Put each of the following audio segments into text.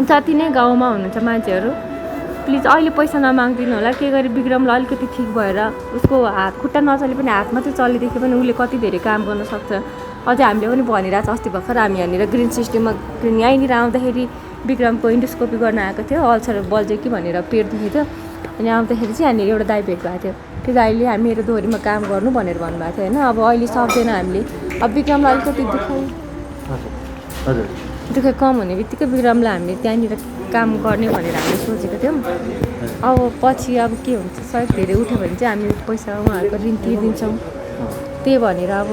जति नै गाउँमा हुनुहुन्छ मान्छेहरू प्लिज अहिले पैसा नमाग्दिनु होला। के गरी विक्रमलाई अलिकति ठिक भएर उसको हात खुट्टा नचले पनि हात मात्रै चलेदेखि पनि उसले कति धेरै काम गर्न सक्छ। अझै हामीले पनि भनिरहेको छ। अस्ति भर्खर हामी यहाँनिर ग्रिन सिस्टममा यहीँनिर आउँदाखेरि विक्रमको इन्डोस्कोपी गर्न आएको थियो। अल्सर बल्झ्यो कि भनेर पेट दुखेको थियो। अनि आउँदाखेरि चाहिँ यहाँनिर एउटा दाइ भेट भएको थियो। त्यो दाइले मेरो दोहोरीमा काम गर्नु भनेर भन्नुभएको थियो होइन। अब अहिले सक्दैन हामीले। अब विक्रमलाई अलिकति दुःख कम हुने बित्तिकै विक्रमलाई हामीले त्यहाँनिर काम गर्ने भनेर हामीले सोचेको थियौँ। अब पछि अब के हुन्छ सायद धेरै उठ्यो भने चाहिँ हामी पैसा उहाँहरूको ऋण तिर्दिन्छौँ। त्यही भनेर अब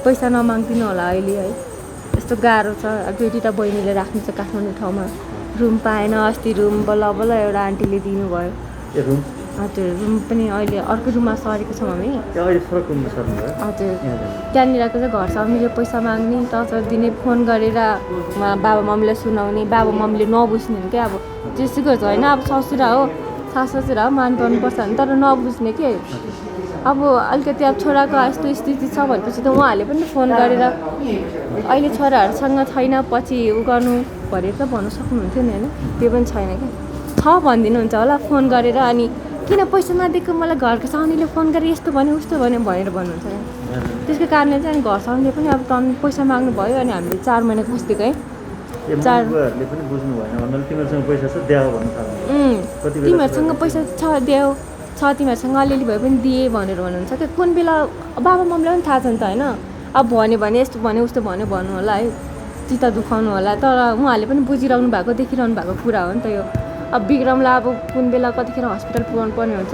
पैसा नमाग्दिनु होला अहिले है। यस्तो गाह्रो छ। अब दुईवटा बहिनीले राख्नु छ काठमाडौँ ठाउँमा। रुम पाएन। अस्ति रुम बल्ल बल्ल एउटा आन्टीले दिनुभयो। हजुर रुम पनि अहिले अर्को रुममा सरेको छौँ हामी। हजुर त्यहाँनिरको चाहिँ घर स्वामीले पैसा माग्ने टर्चर दिने फोन गरेर बाबा मम्मीलाई सुनाउने। बाबा मम्मीले नबुझ्ने क्या। अब जेसुकै छ होइन। अब ससुरा हो सास ससुरा हो मान पर्नुपर्छ भने तर नबुझ्ने के। अब अलिकति अब छोराको यस्तो स्थिति छ भनेपछि त उहाँहरूले पनि फोन गरेर अहिले छोराहरूसँग छैन पछि उ गर्नु भनेर त भन्नु सक्नुहुन्थ्यो नि होइन। त्यो पनि छैन क्या। छ भनिदिनुहुन्छ होला फोन गरेर। अनि किन पैसा नदिएको मलाई घरको साउनीले फोन गरेर यस्तो भन्यो उस्तो भन्यो भनेर भन्नुहुन्छ क्या। त्यसको कारणले चाहिँ घर साउनीले पनि अब टन पैसा माग्नु भयो। अनि हामीले 4 महिना बस्दिएको है। तिमीहरूसँग पैसा छ देऊ छ तिमीहरूसँग अलिअलि भए पनि दिए भनेर भन्नुहुन्छ क्या। कुन बेला बाबा मम्मीलाई पनि थाहा छ नि त होइन। अब भन्यो भने यस्तो भन्यो उस्तो भन्यो भन्नु होला है। चित्त दुखाउनु होला। तर उहाँहरूले पनि बुझिरहनु भएको देखिरहनु भएको कुरा हो नि त यो। अब विक्रमलाई अब कुन बेला कतिखेर हस्पिटल पुगाउनु पर्ने हुन्छ।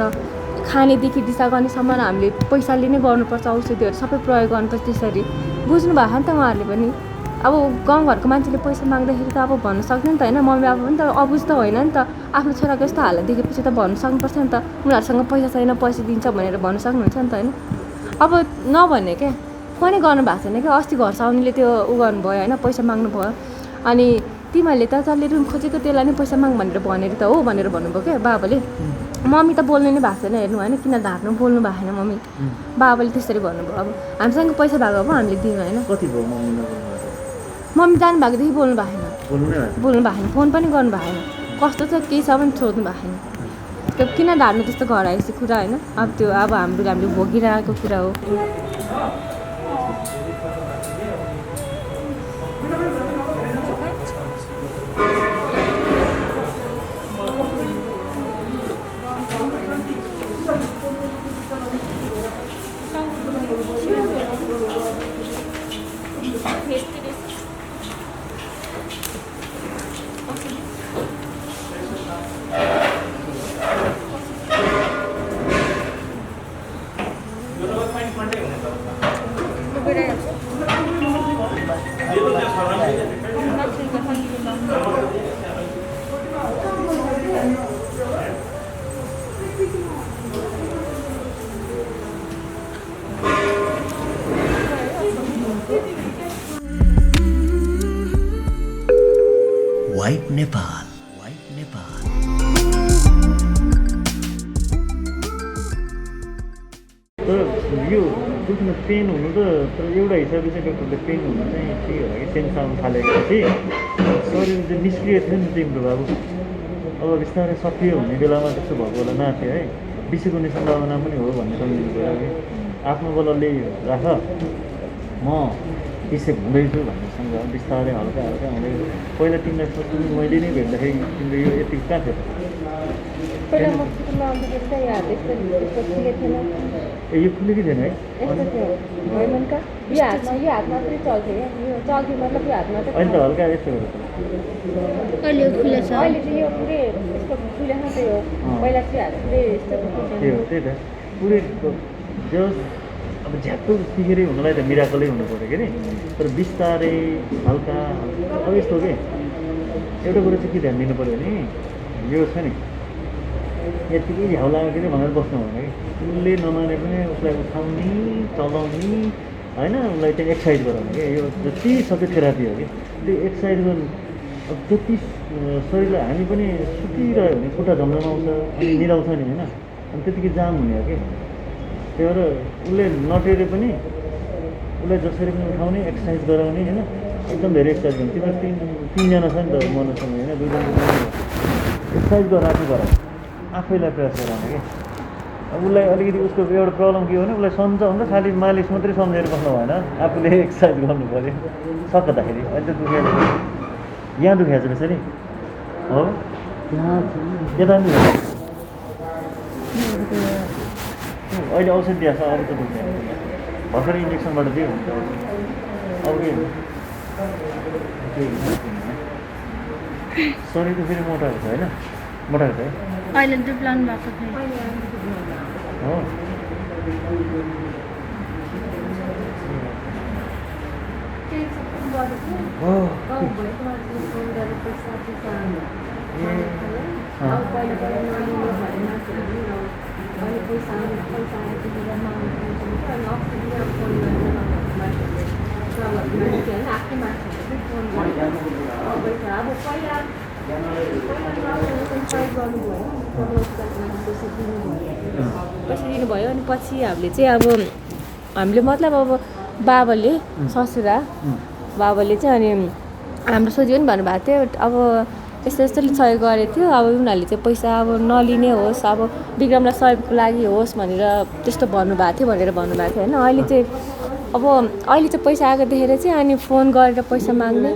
खानेदेखि दिशा गर्नेसम्म हामीले पैसाले नै गर्नुपर्छ। औषधिहरू सबै प्रयोग गर्नुपर्छ। त्यसरी बुझ्नु भएको नि त उहाँहरूले पनि। अब गाउँघरको मान्छेले पैसा माग्दाखेरि त अब भन्नु सक्दैन नि त होइन। मम्मी बाबा पनि त अबुझ त होइन नि त। आफ्नो छोराको यस्तो हालत देखेपछि त भन्नु सक्नुपर्छ नि त। उनीहरूसँग पैसा छैन पैसा दिन्छ भनेर भन्नु सक्नुहुन्छ नि त होइन। अब नभन्ने क्या पनि गर्नु भएको छैन क्या। अस्ति घर साउनीले त्यो उ गर्नुभयो होइन पैसा माग्नु भयो। अनि तिमीहरूले त जसले रुम खोजेको त्यसलाई नै पैसा माग भनेर भनेर त हो भनेर भन्नुभयो क्या बाबाले। मम्मी त बोल्नु नै भएको छैन हेर्नु होइन। किन धार्नु बोल्नु भएको छैन मम्मी। बाबाले त्यसरी भन्नुभयो। अब हामीसँग पैसा भएको भए हामीले दिनु होइन। मम्मी जानुभएकोदेखि बोल्नु भएको छैन। फोन पनि गर्नु भएको छैन। कस्तो छ केही छ पनि सोध्नु भएको छैन। त्यो किन धार्नु त्यस्तो घर आएपछि कुरा होइन। अब त्यो अब हामीले भोगिरहेको कुरा हो। वाइट नेपाल तर यो दुख्न पेन हुनु त तर एउटा हिसाबले चाहिँ डक्टरले पेन हुनु चाहिँ के होला कि सेन्स आउनु थालेपछि शरीर चाहिँ निष्क्रिय थियो नि तिम्रो बाबु। अब बिस्तारै सक्रिय हुने बेलामा त्यस्तो भएको होला नाथ्यो है। बिसी हुने सम्भावना पनि हो भन्ने सम्झिनु पऱ्यो कि आफ्नो बलले राख म पिसे हुँदैछु भन्ने सम्झ बिस्तारै हल्का हल्का हुँदै। पहिला तिमीलाई सोच्नु मैले नै भेट्दाखेरि तिम्रो यो यति कहाँ थियो ए यो खुलेकै थिएन है। अहिले त हल्का यस्तो त्यही त पुरै जस अब झ्याप्पो सिकेरै हुनलाई त मिराकलै हुनु पऱ्यो कि नि। तर बिस्तारै हल्का अब यस्तो हो कि एउटा कुरो चाहिँ के ध्यान दिनु पऱ्यो भने यो छ नि यतिकै झ्याउ लाग्यो कि भनेर बस्नु भएन कि। उसले नमाने पनि उसलाई उठाउने चलाउने होइन। उसलाई चाहिँ एक्सर्साइज गराउने कि यो जति सक्यो थेरापी हो कि त्यो एक्सर्साइज गर्नु। अब जति शरीरलाई हामी पनि सुतिरह्यो भने खुट्टा झम्झमाउँछ अनि निदाउँछ नि होइन। अनि त्यतिकै जाम हुने हो कि। त्यही भएर उसले नटेरे पनि उसलाई जसरी पनि उठाउने एक्सर्साइज गराउने होइन। एकदम धेरै एक्सर्साइज गर्नु तिमीहरू तिनजना छ नि त मनसँग होइन दुईजना एक्सर्साइज गरेर राख्नु पर्यो आफैलाई प्रयास गराउनु कि अब उसलाई अलिकति उसको एउटा प्रब्लम के हो भने उसलाई सम्झाउँदा खालि मालिस मात्रै सम्झेर बस्नु भएन आफूले एक्सर्साइज गर्नु पऱ्यो सक्दाखेरि अहिले त दुखेको यहाँ दुखेको छ त्यसरी हो यता पनि अहिले औषध दिएको छ अरू त दुख्दैन भर्खर इन्जेक्सनबाट दियो हुन्छ अब के शरीर त फेरि मोटाएको छ होइन मोटाएको छ है अहिले दुब्लाउनु भएको थियो हो पैसा दिनुभयो अनि पछि हामीले चाहिँ अब हामीले मतलब अब बाबाले ससुरा बाबाले चाहिँ अनि हाम्रो सोझी पनि भन्नुभएको थियो अब यस्तो यस्तोले सहयोग गरेको थियो अब उनीहरूले चाहिँ पैसा अब नलिने होस् अब विक्रमलाई सहयोगको लागि होस् भनेर त्यस्तो भन्नुभएको थियो भनेर भन्नुभएको थियो होइन अहिले चाहिँ अब अहिले चाहिँ पैसा आएको देखेर चाहिँ अनि फोन गरेर पैसा माग्ने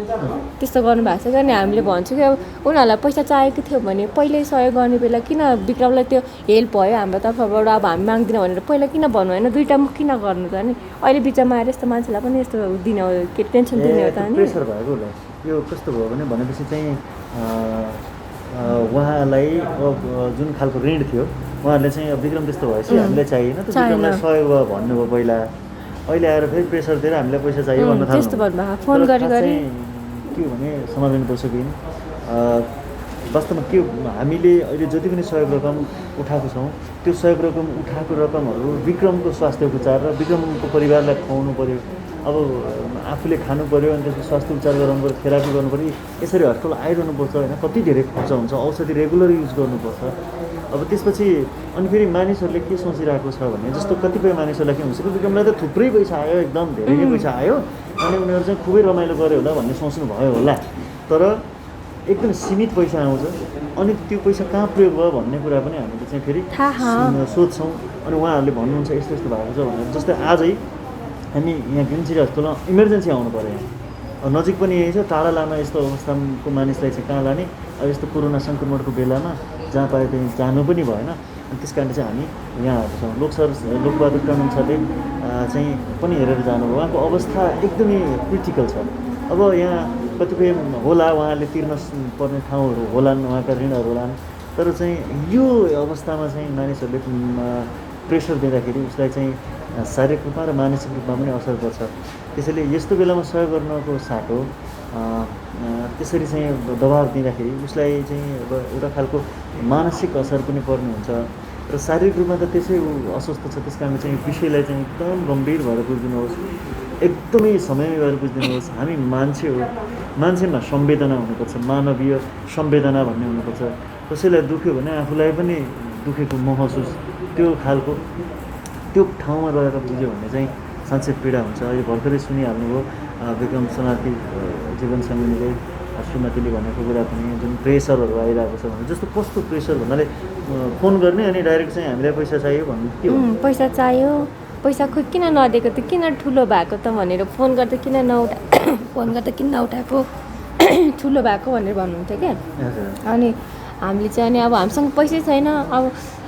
त्यस्तो गर्नुभएको छ अनि हामीले भन्छौँ कि अब उनीहरूलाई पैसा चाहिएको थियो भने पहिल्यै सहयोग गर्ने बेला किन विक्रमलाई त्यो हेल्प भयो हाम्रो तर्फबाट अब हामी माग्दिनँ भनेर पहिला किन भन्नु होइन दुइटा मुख किन गर्नु त नि अहिले बिचमा आएर यस्तो मान्छेलाई पनि यस्तो दिने हो के टेन्सन दिने हो त नि प्रेसर भएको होला यो कस्तो भयो भने भनेपछि चाहिँ उहाँलाई जुन खालको ऋण थियो उहाँहरूले चाहिँ विक्रम त्यस्तो भएपछि हामीलाई चाहिएन त विक्रमलाई सहयोग भयो भन्नुभयो पहिला अहिले आएर फेरि प्रेसर दिएर हामीलाई पैसा चाहियो भन्न थाल्नु त्यस्तो भन्नुभयो फोन गरी गरी के भने समाधान पर्छ कि वास्तवमा के हामीले अहिले जति पनि सहयोग रकम उठाएको छौँ त्यो सहयोग रकम उठाएको रकमहरू विक्रमको स्वास्थ्य उपचार र विक्रमको परिवारलाई खुवाउनु पऱ्यो अब आफूले खानु पऱ्यो अनि त्यसको स्वास्थ्य उपचार गराउनु पऱ्यो थेरापी गर्नु पऱ्यो यसरी हस्पिटल आइरहनुपर्छ होइन कति धेरै खर्च हुन्छ औषधि रेगुलर युज गर्नुपर्छ अब त्यसपछि अनि फेरि मानिसहरूले के सोचिरहेको छ भने जस्तो कतिपय मानिसहरूलाई के हुन्छ कि विक्रमलाई त थुप्रै पैसा आयो एकदम धेरै नै पैसा आयो अनि उनीहरू चाहिँ खुबै रमाइलो गर्यो होला भन्ने सोच्नु भयो होला तर एकदम सीमित पैसा आउँछ अनि त्यो पैसा कहाँ प्रयोग भयो भन्ने कुरा पनि हामीले चाहिँ फेरि सोध्छौँ अनि उहाँहरूले भन्नुहुन्छ यस्तो यस्तो भएको छ भनेर जस्तै आजै हामी यहाँ ग्रिन सिटी हस्पिटलमा इमर्जेन्सी आउनु पऱ्यो यहाँ नजिक पनि यही छ टाढा लामा यस्तो अवस्थाको मानिसलाई चाहिँ कहाँ लाने अब यस्तो कोरोना सङ्क्रमणको बेलामा जहाँ पायो त्यहीँ जानु पनि भएन अनि त्यस कारणले चाहिँ हामी यहाँ आएको छौँ लोकबहादुर टन्डन सरले चाहिँ पनि हेरेर जानुभयो उहाँको अवस्था एकदमै क्रिटिकल छ अब यहाँ कतिपय होला उहाँले तिर्न पर्ने ठाउँहरू होलान् उहाँका ऋणहरू होलान् तर चाहिँ यो अवस्थामा चाहिँ मानिसहरूले प्रेसर दिँदाखेरि उसलाई चाहिँ शारीरिक रूपमा र मानसिक रूपमा पनि असर पर्छ त्यसैले यस्तो बेलामा सहयोग गर्नको साटो त्यसरी चाहिँ दबाब दिँदाखेरि उसलाई चाहिँ अब एउटा खालको मानसिक असर पनि पर्ने हुन्छ र शारीरिक रूपमा त त्यसै अस्वस्थ छ त्यस कारण चाहिँ विषयलाई चाहिँ एकदम गम्भीर भएर बुझिदिनुहोस् एकदमै समयमै भएर बुझिदिनुहोस् हामी मान्छे हो मान्छेमा संवेदना हुनुपर्छ मानवीय संवेदना भन्ने हुनुपर्छ कसैलाई दुख्यो भने आफूलाई पनि दुखेको महसुस त्यो खालको त्यो ठाउँमा रहेर बुझ्यो भने चाहिँ साँच्चै पीडा हुन्छ अहिले भर्खरै सुनिहाल्नुभयो विक्रम समाति जीवन सङ्गिनीले श्रीमतीले भनेको कुरा पनि जुन प्रेसरहरू आइरहेको छ भने जस्तो कस्तो प्रेसर भन्नाले फोन गर्ने अनि डाइरेक्ट चाहिँ हामीलाई पैसा चाहियो भन्नु के हो पैसा चाहियो पैसा खोइ किन नदिएको त किन ठुलो भएको त भनेर फोन गर्दा किन फोन गर्दा किन नउठाएको ठुलो भएको भनेर भन्नुहुन्थ्यो क्या अनि हामीले चाहिँ अनि अब हामीसँग पैसै छैन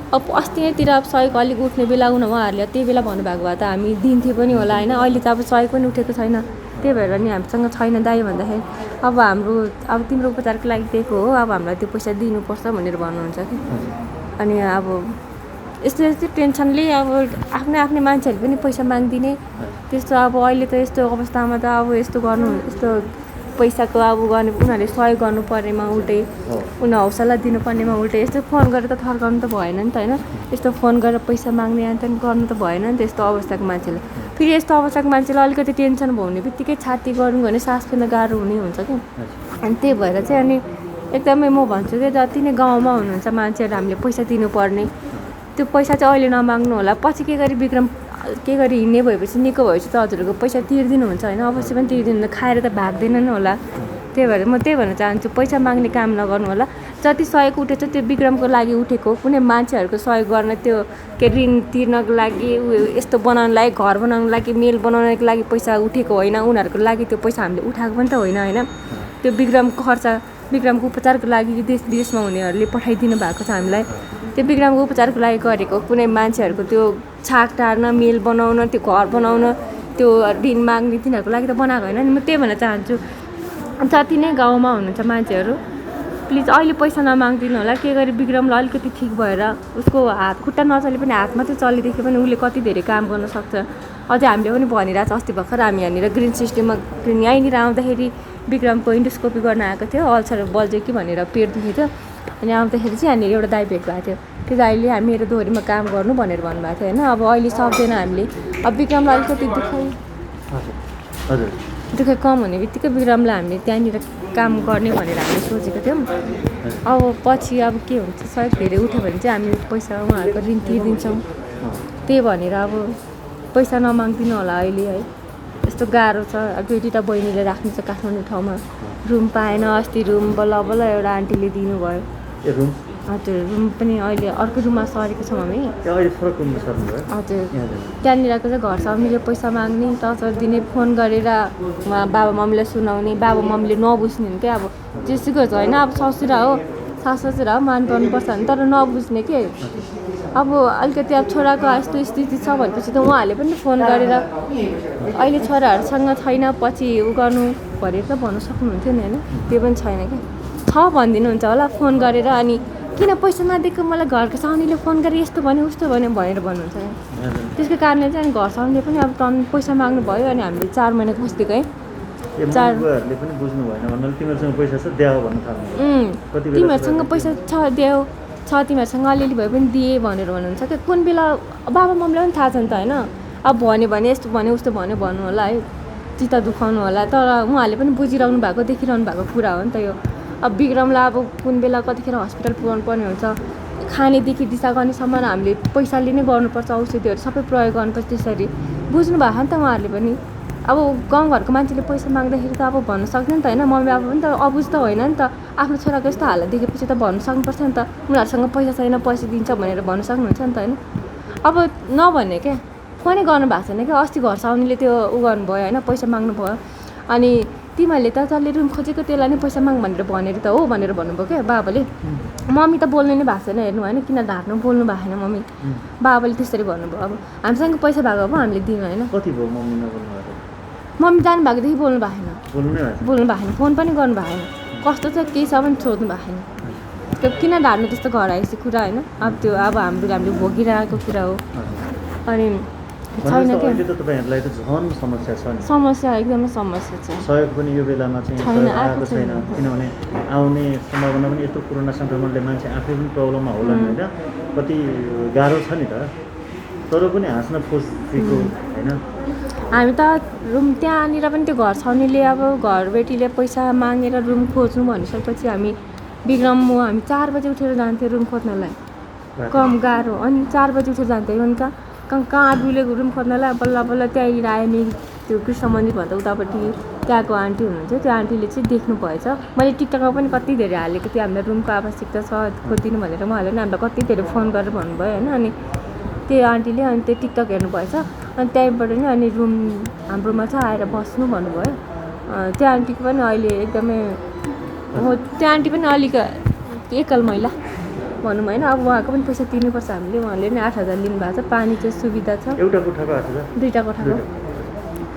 अब अस्ति नैतिर अब सहयोग अलिक उठ्ने बेला उहाँहरूले त्यही बेला भन्नुभएको भए त हामी दिन्थ्यो पनि होला होइन अहिले त अब सहयोग पनि उठेको छैन त्यही भएर नि हामीसँग छैन दाइ भन्दाखेरि अब हाम्रो अब तिम्रो उपचारको लागि दिएको हो अब हामीलाई त्यो पैसा दिनुपर्छ भनेर भन्नुहुन्छ कि अनि अब यस्तो यस्तो टेन्सनले अब आफ्नै मान्छेहरूले पनि पैसा माग्दिने त्यस्तो अब अहिले त यस्तो अवस्थामा त अब यस्तो गर्नु यस्तो पैसाको अब गर्ने उनीहरूले सहयोग गर्नु पर्नेमा उल्टै उनीहरू हौसला दिनुपर्नेमा उल्टै यस्तो फोन गरेर त थर्काउनु त भएन नि त होइन यस्तो फोन गरेर पैसा माग्ने अन्त गर्नु त भएन नि त यस्तो अवस्थाको मान्छेलाई फेरि यस्तो अवस्थाको मान्छेलाई अलिकति टेन्सन भयो भने बित्तिकै छाती गरौँ भने सास फेर्न गाह्रो हुने हुन्छ कि अनि त्यही भएर चाहिँ अनि एकदमै म भन्छु कि जति नै गाउँमा हुनुहुन्छ मान्छेहरू हामीले पैसा दिनुपर्ने त्यो पैसा चाहिँ अहिले नमाग्नु होला पछि के गरी विक्रम के गरी हिँड्ने भएपछि निको भएपछि त हजुरहरूको पैसा तिर्दिनुहुन्छ होइन, अवश्य पनि तिर्दिनु, खाएर त भाग्दैनन् होला। त्यही भएर म त्यही भन्न चाहन्छु, पैसा माग्ने काम नगर्नु होला। जति सहयोग उठेछ त्यो विक्रमको लागि उठेको, कुनै मान्छेहरूको सहयोग गर्न, त्यो के ऋण तिर्नको लागि, यस्तो बनाउनु लागि, घर बनाउनु लागि, मेल बनाउनको लागि पैसा उठेको होइन। उनीहरूको लागि त्यो पैसा हामीले उठाएको पनि त होइन होइन। त्यो विक्रमको खर्च, विक्रमको उपचारको लागि देश विदेशमा हुनेहरूले पठाइदिनु भएको छ हामीलाई। त्यो विक्रमको उपचारको लागि गरेको, कुनै मान्छेहरूको त्यो छाक टार्न, मेल बनाउन, त्यो घर बनाउन, त्यो ऋण माग्ने तिनीहरूको लागि त बनाएको होइन नि। म त्यही भन्न चाहन्छु, जति नै गाउँमा हुनुहुन्छ मान्छेहरू, प्लिज अहिले पैसा नमागिदिनु होला। के गरी विक्रमलाई अलिकति ठिक भएर उसको हात खुट्टा नचले पनि हात मात्रै चलेदेखि पनि उसले कति धेरै काम गर्न सक्छ। अझै हामीले पनि भनिरहेको छ, अस्ति भर्खर हामी यहाँनिर ग्रिन सिस्टममा यहीँनिर आउँदाखेरि विक्रमको इन्डोस्कोपी गर्न आएको थियो, अल्सर बल्झ्यो कि भनेर पेट दुखेको थियो। अनि आउँदाखेरि चाहिँ यहाँनिर एउटा दाइ भेट भएको थियो, त्यो दाइले मेरो दोहोरीमा काम गर्नु भनेर भन्नुभएको थियो होइन। अब अहिले सक्दैन हामीले, अब विक्रमलाई अलिकति दुःख कम हुने बित्तिकै विक्रमलाई हामीले त्यहाँनिर काम गर्ने भनेर हामीले सोचेको थियौँ। अब पछि अब के हुन्छ, सहयोग धेरै उठ्यो भने चाहिँ हामी पैसा उहाँहरूको ऋण तिर्दिन्छौँ। त्यही भनेर अब पैसा नमाग्दिनु होला अहिले है, यस्तो गाह्रो छ। अब दुईवटा बहिनीले राख्नु छ काठमाडौँ ठाउँमा, रुम पाएन। अस्ति रुम बल्ल बल्ल एउटा आन्टीले दिनुभयो। हजुर, रुम पनि अहिले अर्को रुममा सरेको छौँ हामी। हजुर, त्यहाँनिरको चाहिँ घर स्वामीले पैसा माग्ने, टचर दिने, फोन गरेर बाबा मम्मीलाई सुनाउने, बाबा मम्मीले नबुझ्ने क्या। अब जेसुकै होस् होइन, अब ससुरा हो, सास ससुरा हो, मान गर्नुपर्छ भने, तर नबुझ्ने के। अब अलिकति अब छोराको यस्तो स्थिति छ भनेपछि त उहाँहरूले पनि फोन गरेर अहिले छोराहरूसँग छैन, पछि उ गर्नु भनेर त भन्नु सक्नुहुन्थ्यो नि होइन। त्यो पनि छैन क्या, छ भनिदिनुहुन्छ होला फोन गरेर। अनि किन पैसा नदिएको, मलाई घरको साउनीले फोन गरेर यस्तो भन्यो उस्तो भन्यो भनेर भन्नुहुन्छ क्या। त्यसको कारणले चाहिँ घर साउनीले पनि अब पैसा माग्नु भयो। अनि हामीले 4 महिना खोजिदिएको है, तिमीहरूसँग पैसा छ देऊ, छ तिमीहरूसँग अलिअलि भए पनि दिए भनेर भन्नुहुन्छ क्या। कुन बेला बाबा मम्मीलाई पनि थाहा छ नि त होइन। अब भन्यो भने यस्तो भन्यो उस्तो भन्यो भन्नु होला है, चित्त दुखाउनु होला, तर उहाँहरूले पनि बुझिरहनु भएको, देखिरहनु भएको कुरा हो नि त यो। अब विक्रमलाई अब कुन बेला कतिखेर हस्पिटल पुऱ्याउनु पर्ने हुन्छ, खानेदेखि दिशा गर्नेसम्म हामीले पैसाले नै गर्नुपर्छ, औषधिहरू सबै प्रयोग गर्नुपर्छ। त्यसरी बुझ्नु भएको नि त उहाँहरूले पनि। अब गाउँघरको मान्छेले पैसा माग्दाखेरि त अब भन्न सक्दैन नि त होइन, मम्मी बाबा पनि त अबुझ त होइन नि त। आफ्नो छोराको यस्तो हालत देखेपछि त भन्नु सक्नुपर्छ नि त, उनीहरूसँग पैसा छैन पैसा दिन्छ भनेर भन्नु सक्नुहुन्छ नि त होइन। अब नभन्ने क्या, फोनै गर्नु भएको छैन क्या। अस्ति घर साउनीले त्यो उ गर्नुभयो होइन, पैसा माग्नु भयो। अनि तिमीहरूले त जसले रुम खोजेको त्यसलाई नै पैसा माग भनेर त हो भनेर भन्नुभयो क्या बाबाले। मम्मी त बोल्नु नै भएको छैन, हेर्नु होइन, किन ढाट्नु, बोल्नु भएको छैन मम्मी। बाबाले त्यसरी भन्नुभयो। अब हामीसँग पैसा भएको भए हामीले दिनु होइन। मम्मी जानु भएकोदेखि बोल्नु भएको छैन, फोन पनि गर्नु भएको छैन, कस्तो छ केही छ पनि सोध्नु भएको छैन। त्यो किन ढाड्नु त्यस्तो घर आएपछि कुरा होइन। अब त्यो अब हामीले भोगिरहेको कुरा हो। अनि छैन क्या, समस्या एकदमै समस्या छ। सहयोग पनि यो बेलामा चाहिँ आएको छैन, किनभने आउने सम्भावना पनि यत्रो कोरोना सङ्क्रमणले मान्छे आफै पनि प्रब्लममा होला नि होइन। कति गाह्रो छ नि त, तर पनि हाँस्न खोजेको होइन। हामी त रुम त्यहाँनिर पनि त्यो घर छाउनेले अब घरबेटीले पैसा मागेर रुम खोज्नु भनिसकेपछि हामी विक्रम म हामी 4 बजी उठेर जान्थ्यौँ रुम खोज्नलाई। कम गाह्रो, अनि 4 बजी उठेर जान्थ्यौँ। अनि कहाँ डुलेको रुम खोज्नलाई बल्ल बल्ल त्यहीँनिर आयो नि, त्यो कृष्ण मन्दिरभन्दा उतापट्टि त्यहाँको आन्टी हुनुहुन्थ्यो, त्यो आन्टीले चाहिँ देख्नु भएछ। मैले टिकटकमा पनि कति धेरै हालेको थिएँ, हामीलाई रुमको आवश्यकता छ खोजिदिनु भनेर। उहाँहरूले पनि हामीलाई कति धेरै फोन गरेर भन्नुभयो होइन। अनि त्यो आन्टीले अनि त्यो टिकटक हेर्नु भएछ, अनि त्यहीँबाट नि अनि रुम हाम्रोमा छ आएर बस्नु भन्नुभयो। त्यो आन्टीको पनि अहिले एकदमै हो, त्यो आन्टी पनि अलिक एकल महिला भनौँ होइन। अब उहाँको पनि पैसा तिर्नुपर्छ हामीले, उहाँले नि 8000 लिनुभएको छ। पानी चाहिँ सुविधा छ, एउटा कोठाको 8000, 2टा कोठाको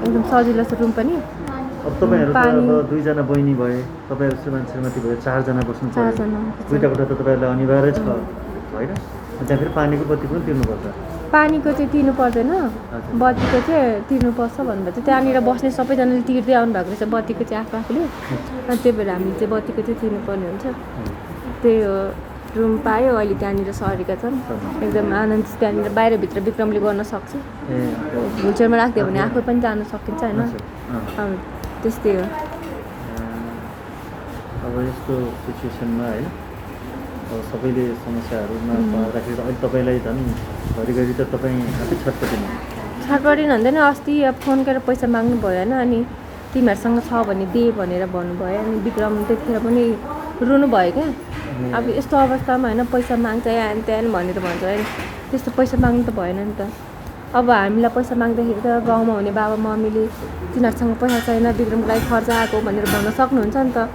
एकदम सजिलो छ रुम पनि। अब तपाईँहरू त अब 2जना बहिनी भए, तपाईँहरू श्रीमती भए, 4 जना बस्नु पर्छ। 4 जना 2टा कोठा त तपाईँहरूलाई अनिवार्य छ होइन। त्यहाँ फेरि पानीको बत्ती पनि तिर्नुपर्छ। पानीको चाहिँ तिर्नु पर्दैन, बत्तीको चाहिँ तिर्नुपर्छ भन्दा चाहिँ त्यहाँनिर बस्ने सबैजनाले तिर्दै आउनु भएको रहेछ बत्तीको चाहिँ आफूले। अनि त्यही भएर हामीले चाहिँ बत्तीको चाहिँ तिर्नुपर्ने हुन्छ। त्यही हो, रुम पायो अहिले त्यहाँनिर सरेका छन्, एकदम आनन्द। त्यहाँनिर बाहिरभित्र विक्रमले गर्न सक्छ, ह्विलचेयरमा राखिदियो भने आफू पनि जान सकिन्छ होइन। त्यस्तै हो। अब यस्तो सिचुएसनमा होइन, अब सबैले समस्याहरूमा पर्दाखेरि अहिले तपाईँलाई झन् घरिघरि त तपाईँ आफै छटपटिनु छटपटिनु हुँदैन अस्ति अब फोन गरेर पैसा माग्नु भयो होइन अनि तिमीहरूसँग छ भने दे भनेर भन्नुभयो अनि विक्रम त्यतिखेर पनि रुनु भयो क्या अब यस्तो अवस्थामा होइन पैसा माग्छ यहाँ त्यहाँ भनेर भन्छ होइन त्यस्तो पैसा माग्नु त भएन नि त अब हामीलाई पैसा माग्दाखेरि त गाउँमा हुने बाबा मम्मीले तिनीहरूसँग पैसा छैन विक्रमको लागि खर्च आएको भनेर भन्न सक्नुहुन्छ नि त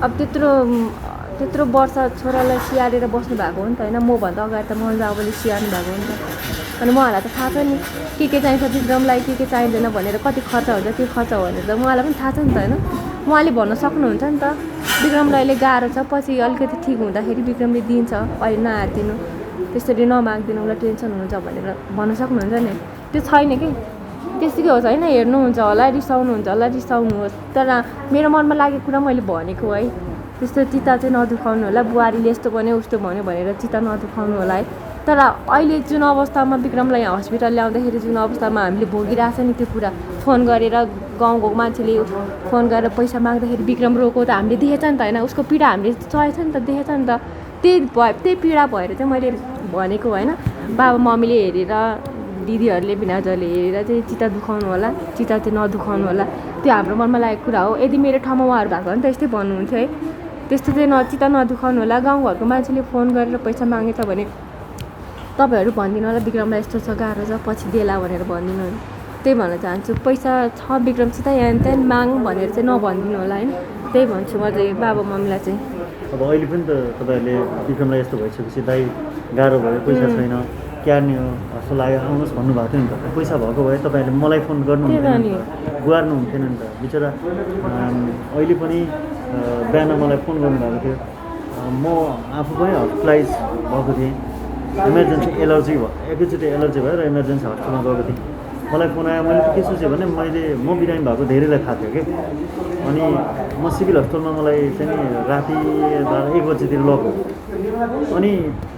अब त्यत्रो वर्ष छोरालाई स्याहारेर बस्नु भएको हो नि त होइन मभन्दा अगाडि त मजा अबले स्याहार्नु भएको हो नि त अनि उहाँहरूलाई त थाहा छ नि के चाहिन्छ विक्रमलाई के चाहिँदैन भनेर कति खर्च हुन्छ के खर्च हो भनेर त उहाँलाई पनि थाहा छ नि त होइन उहाँले भन्न सक्नुहुन्छ नि त विक्रमलाई अहिले गाह्रो छ पछि अलिकति ठिक हुँदाखेरि विक्रमले दिन्छ अहिले नहारिदिनु त्यसरी नमागिदिनु उसलाई टेन्सन हुन्छ भनेर भन्न सक्नुहुन्छ नि त्यो छैन कि त्यतिकै होस् होइन हेर्नुहुन्छ होला रिसाउनुहुन्छ होला रिसाउनुहोस् तर मेरो मनमा लागेको कुरा मैले भनेको है त्यस्तो चिता चाहिँ नदुखाउनु होला बुहारीले यस्तो भन्यो उस्तो भन्यो भनेर चिता नदुखाउनु होला है तर अहिले जुन अवस्थामा विक्रमलाई यहाँ हस्पिटल ल्याउँदाखेरि जुन अवस्थामा हामीले भोगिरहेछ नि त्यो कुरा फोन गरेर गाउँको मान्छेले फोन गरेर पैसा माग्दाखेरि विक्रम रोको त हामीले देखेछ नि त होइन उसको पीडा हामीले सहेछ नि त देखेछ नि त त्यही पीडा भएर चाहिँ मैले भनेको होइन बाबा मम्मीले हेरेर दिदीहरूले भिनाजुहरूले हेरेर चाहिँ चिता दुखाउनु होला चिता चाहिँ नदुखाउनु होला त्यो हाम्रो मनमा लागेको कुरा हो यदि मेरो ठाउँमा उहाँहरू भएको भने त यस्तै भन्नुहुन्थ्यो है त्यस्तो चाहिँ चिता नदुखाउनु होला गाउँघरको मान्छेले फोन गरेर पैसा मागेछ भने तपाईँहरू भनिदिनु होला विक्रमलाई यस्तो छ गाह्रो छ पछि देला भनेर भनिदिनु होला त्यही भन्न चाहन्छु पैसा छ विक्रमसित यहाँ त्यहाँ माग भनेर चाहिँ नभनिदिनु होला होइन त्यही भन्छु म चाहिँ बाबा मम्मीलाई चाहिँ अब अहिले पनि त तपाईँहरूले विक्रमलाई यस्तो भइसकेपछि दाइ गाह्रो भयो पैसा छैन क्यार्ने हो जस्तो लाग्यो आउनुहोस् भन्नुभएको थियो नि त पैसा भएको भए तपाईँहरूले मलाई फोन गर्नु हुन्थेन गुहार्नु हुन्थेन नि त बिचरा अहिले पनि बिहान मलाई फोन गर्नुभएको थियो म आफू पनि हस्पिटलाइज भएको थिएँ इमर्जेन्सी एलर्जी भयो एकैचोटि एलर्जी भयो र इमर्जेन्सी हस्पिटलमा गएको थिएँ मलाई फोन आयो मैले के सोचेँ भने म बिरामी भएको धेरैलाई थाहा थियो कि अनि म सिभिल हस्पिटलमा मलाई चाहिँ राति 1 बजीतिर लग्यो अनि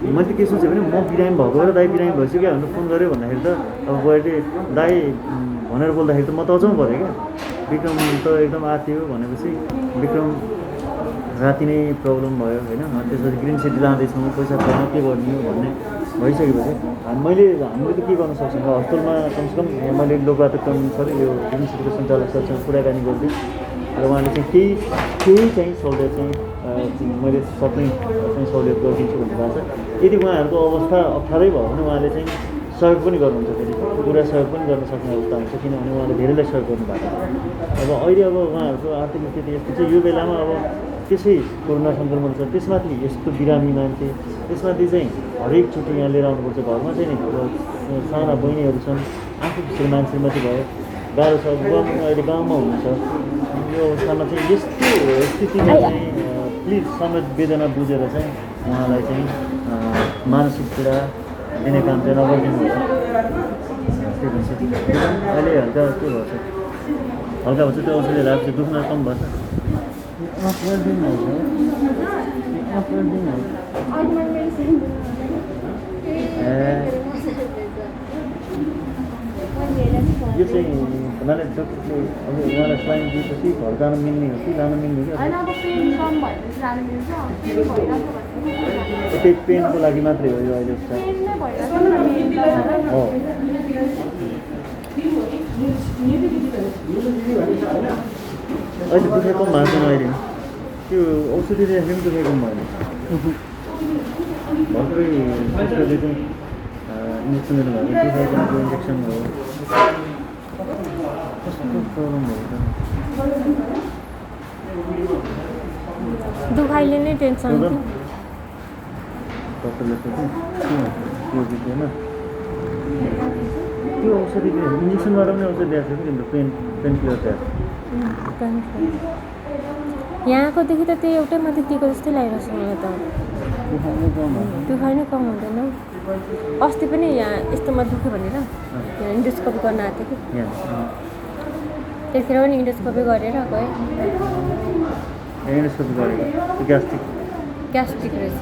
मैले के सोचेँ भने म बिरामी भएको र दाइ बिरामी भइसक्यो भनेर फोन गऱ्यो भन्दाखेरि त अब बुहारीले दाइ भनेर बोल्दाखेरि त म त अझ पऱ्यो क्या विक्रम त एकदम आत्यो भनेपछि विक्रम राति नै प्रब्लम भयो होइन त्यसपछि ग्रिन सिटी लाँदैछौँ पैसा छैन के गर्ने हो भन्ने भइसकेपछि हामीले त के गर्न सक्छौँ हस्पिटलमा कमसेकम मैले लोकबाटो सर यो ग्रिन सिटीको सञ्चालक सरसँग कुराकानी गर्दै र उहाँले चाहिँ केही चाहिँ सहुलियत चाहिँ मैले सक्ने चाहिँ सहुलियत गरिदिन्छु भन्ने भएको छ यदि उहाँहरूको अवस्था अप्ठ्यारै भयो भने उहाँले चाहिँ सहयोग पनि गर्नुहुन्छ फेरि पुरा सहयोग पनि गर्न सक्ने अवस्था हुन्छ किनभने उहाँले धेरैलाई सहयोग गर्नुभएको छ अब अहिले अब उहाँहरूको आर्थिक स्थिति यस्तो छ यो बेलामा अब त्यसै कोरोना सङ्क्रमण छ त्यसमाथि यस्तो बिरामी मान्छे त्यसमाथि चाहिँ हरेकचोटि यहाँ लिएर आउनुपर्छ घरमा चाहिँ नि अब साना बहिनीहरू छन् आफू त्यसरी मान्छे मात्रै भयो गाह्रो छ बुवा पनि अहिले गाउँमा हुनुहुन्छ यो अवस्थामा चाहिँ यस्तो स्थितिमा चाहिँ प्लिज संवेदना बुझेर चाहिँ उहाँलाई चाहिँ मानसिक पीडा दिने काम चाहिँ नगरिदिनु होला त्यही भन्छ अहिले हल्का के भन्छ हल्का भन्छ त्यो औषधि लाग्छ दुख्न कम भएछ यो चाहिँ हुनाले डक्टरले अब उहाँलाई स्लाइन दिएपछि घर जान मिल्ने हो कि जान मिल्ने हो कि त्यही पेनको लागि मात्रै हो यो अहिले हो अहिले दुखाइ कम भएको छैन अहिले त्यो औषधि दिँदाखेरि पनि दुखाइ कम भएन भर्खरै त्यसले चाहिँ इन्जेक्सन दिनुभएको दुखाइ कमको इन्जेक्सन हो कस्तो प्रब्लम भयो त दुखाइले नै टेन्सन डक्टरले होइन त्यो औषधि इन्जेक्सनबाट पनि औषधि दिएको छ कि तिम्रो पेन किलर दिएको यहाँकोदेखि त त्यो एउटै मात्रै दिएको जस्तै लागिरहेको छ मलाई त दुखाइ नै कम हुँदैन अस्ति पनि यहाँ यस्तोमा दुख्यो भनेर यहाँ इन्डोस्कोपी गर्न आएको थियो कि त्यतिखेर पनि इन्डोस्कोपी गरेर गएँ इन्डोस्कोपी गरेको ग्यास्ट्रिक रहेछ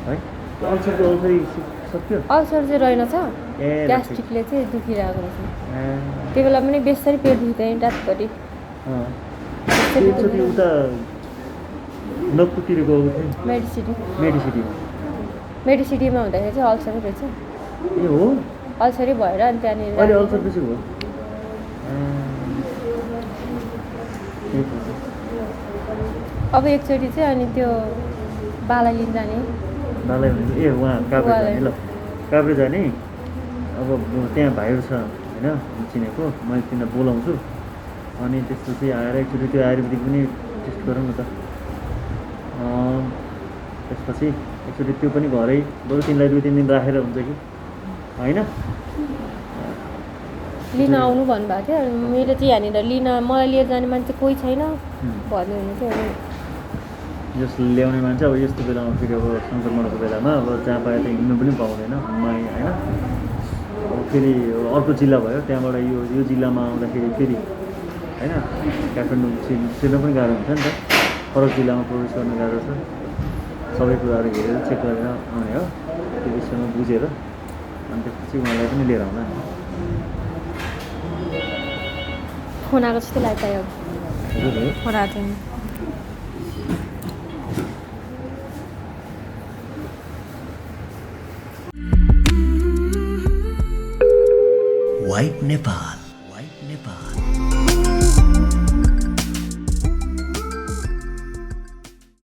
है अल्सरको औषधि सक्यो अल्सर चाहिँ रहेनछ ग्यास्ट्रिकले चाहिँ दुखिरहेको रहेछ त्यो बेला पनि बेसरी पेट दुख्दैन रातभरि एकचोटि उता नक्कुतिर गएको थिएँ मेडिसिटीमा हुँदाखेरि चाहिँ अल्सरै रहेछ ए हो अल्सरै भएर अनि त्यहाँनिर अहिले अल्सर बेसी भयो अब एकचोटि चाहिँ अनि त्यो बाला लिन जाने नालाई भने ए उहाँ काभ्रे जाने ल काभ्रे जाने अब त्यहाँ भाइहरू छ होइन चिनेको मैले तिनीलाई बोलाउँछु अनि त्यसपछि आएर एकचोटि त्यो आयुर्वेदिक पनि टेस्ट गरौँ न त त्यसपछि एकचोटि त्यो पनि घरै बरु तिमीलाई 2-3 दिन राखेर हुन्छ कि होइन लिन आउनु भन्नुभएको थियो अनि मेरो चाहिँ यहाँनिर लिन मलाई लिएर जाने मान्छे कोही छैन भन्ने हुनु थियो अनि जस ल्याउने मान्छे अब यस्तो बेलामा फेरि अब सङ्क्रमणको बेलामा अब जहाँ पाए त हिँड्नु पनि पाउँदैन माई होइन अब फेरि अर्को जिल्ला भयो त्यहाँबाट यो जिल्लामा आउँदाखेरि फेरि होइन काठमाडौँ छिर्न पनि गाह्रो हुन्छ नि त फरक जिल्लामा प्रवेश गर्न गाह्रो छ सबै कुराहरू हेरेर चेक गरेर आउने हो त्यो विषयमा बुझेर अनि त्यसपछि उहाँलाई पनि लिएर आउला नि फोन आएको जस्तो लाग्यो हजुर हो फोन आएको छैन वाइब नेपाल।